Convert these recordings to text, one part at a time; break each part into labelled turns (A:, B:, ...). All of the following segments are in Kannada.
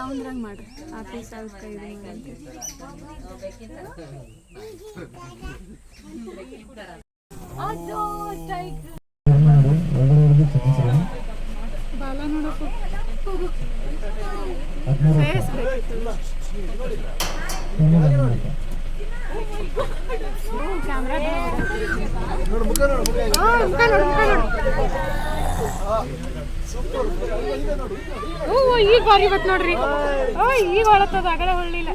A: ಅವಂದ್ರಂಗೆ ಮಾಡ್ರಿ ಆಫೀಸ್ ಅದಕ್ಕೆ ಬಾಲ ನೋಡಪ್ಪ ಫೇಸ್ ಕ್ಯಾಮ್ರಾ ಈಗ ಬಾರಿ ಬತ್ ನೋಡ್ರಿ ಈಗ ಹೊಳತ್ತದ ಆಗಡೆ ಹೊಳ್ಳಿಲ್ಲ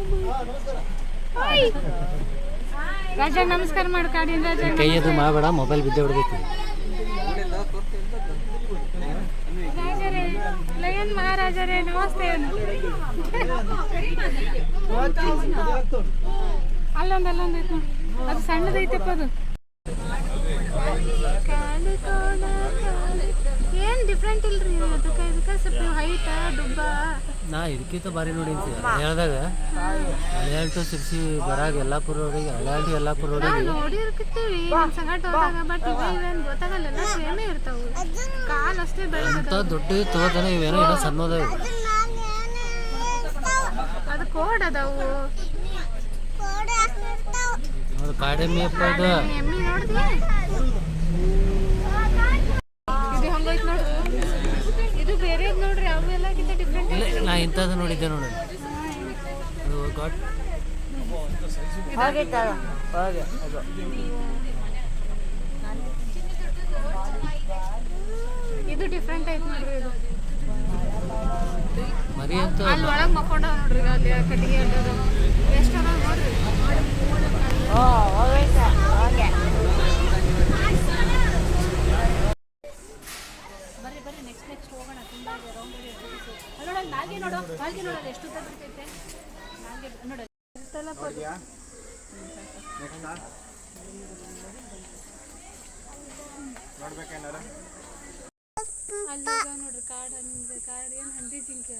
A: ರಾಜ ನಮಸ್ಕಾರ ಮಾಡು ಕಾಡಿನ ರಾಜ
B: ಕೈಯದು ಮಾಡಬೇಡ ಮೊಬೈಲ್ ಬಿದ್ದೆ ಬಿಡ್ಬೇಕು
A: ರಾಜರೇ ಲಯನ್ ಮಹಾರಾಜರೇ ನಮಸ್ತೆ ಅಲ್ಲೊಂದು ಐತೆ ನೋಡಿ ಅದು ಸಣ್ಣದೈತಪ್ಪ ಅದು ಏನು ಡಿಫ್ರೆಂಟ್ ಇಲ್ರಿ ಅದಕ್ಕೆ ಸ್ವಲ್ಪ ಹೈಟ ಡುಬ್ಬ
B: ನಾ ಇದಕ್ಕಿಂತ ಬಾರಿ ನೋಡಿ ಹೇಳ್ದಾಗ ಹಳೆಯಾಳ್ ಟು ಸಿರ್ಸಿ ಬರಾಗ ಯಲ್ಲಾಪುರ ರೋಡಿಗೆ ಹಳೆಯಾಳ್ ಟು ಯಲ್ಲಾಪುರ ರೋಡಿಗೆ
A: ನೋಡಿರ್ಕಿತ್ತೀವಿ ಸಂಗಟ ಹೋದಾಗ ಬಟ್ ಇವೇನು ಗೊತ್ತಾಗಲ್ಲ ಎಲ್ಲ ಸೇಮೇ ಇರ್ತಾವು ಕಾಲು ಅಷ್ಟೇ ಬೆಳೆದ
B: ದೊಡ್ಡ ತೋದನ ಇವೇನೋ ಏನೋ ಸಣ್ಣದ
A: ಅದು ಕೋಡ್ ಅದಾವು
B: ನೋಡಿ ಕಾಡೆಮ್ಮಿ ಅಪ್ಪ ಅದು
A: ಎಮ್ಮಿ ನೋಡಿದ್ವಿ ಇದು ಹಂಗೈತೆ ನೋಡಿ ಇದು ಬೇರೆ ನೋಡ್ರಿ ಅವೆಲ್ಲಕ್ಕಿಂತ ಡಿಫ್ರೆಂಟ್
B: ಇಲ್ಲ ನಾ ಇಂಥದ್ದು ನೋಡಿದ್ದೆ ನೋಡಿ ಅದು ಗಾಡ್
A: ಇದು ಡಿಫ್ರೆಂಟ್ ಐತೆ ನೋಡ್ರಿ ಇದು
B: ಮರಿ ಅಂತ
A: ಅಲ್ಲಿ ಒಳಗೆ ಮಕ್ಕೊಂಡ ನೋಡ್ರಿ ಅಲ್ಲಿ ಕಟ್ಟಿಗೆ ಅಡ್ಡದ ಎಷ್ಟು ಅದ ನೋಡ್ರಿ ಬರ್ರಿ ನೆಕ್ಸ್ಟ್ ಹೋಗೋಣ ತುಂಬ ರೌಂಡ್ ನೋಡೋಣ ನಾಲ್ಗೆ ನೋಡೋದು ಎಷ್ಟು ಉದ್ದ ಬರ್ತೈತೆ ನಾಲ್ಗೆ ನೋಡೋದು ಅಲ್ಲಿಗ ನೋಡ್ರಿ ಕಾಡು ಏನು ಹಂದಿ ಜಿಂಕೆ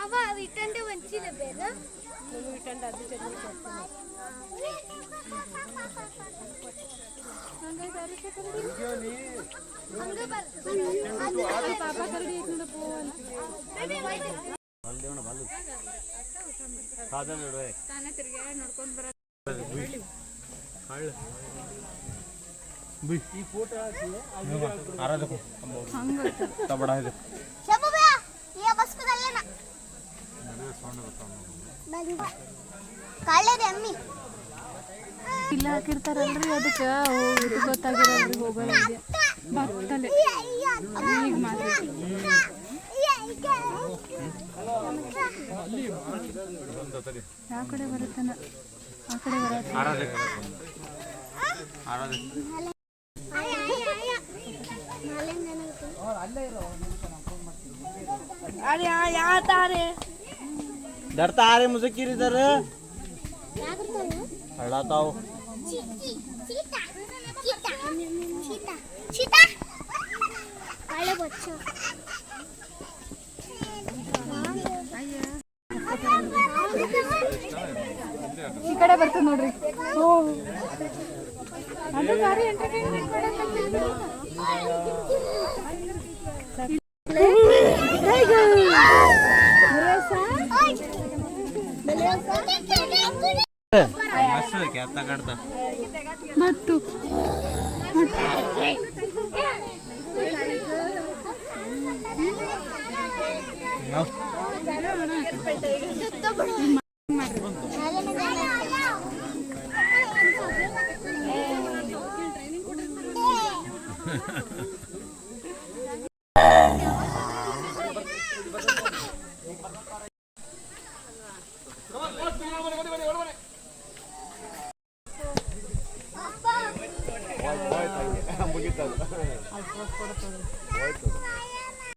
C: ಅವ ಇಟ್ಟಂಡೆ ವಂಚಿಲ್ಲ ಬೇಗ
A: ಇಟ್ಟಂಡ ಅದು ಚಟ್ನಿ ಪಾಪ ಕರಡಿ ತಾನೇ ತಿರ್ಗಿ ನೋಡ್ಕೊಂಡು ಬರ ಇಲ್ಲ ಹಾಕಿರ್ತಾರಲ್ರಿ ಅದಕ್ಕೆ ಇದು ಗೊತ್ತಾಗಿರಲ್ರಿ ಹೋಗೋದು ಬರ್ತಲೆ ಈಗ ಮಾತ್ರ ಯಾವ ಕಡೆ ಬರುತ್ತಾನ ಆ ಕಡೆ ಬರತ್ತೆ
D: डरता आ रहे मुझे किर इधर हड़ाता हो
A: ಈ ಕಡೆ ಬರ್ತದೆ ನೋಡ್ರಿ ಅದು ಬಾರಿ ಎಂಟರ್ಟೈನ್ಮೆಂಟ್ ಮತ್ತು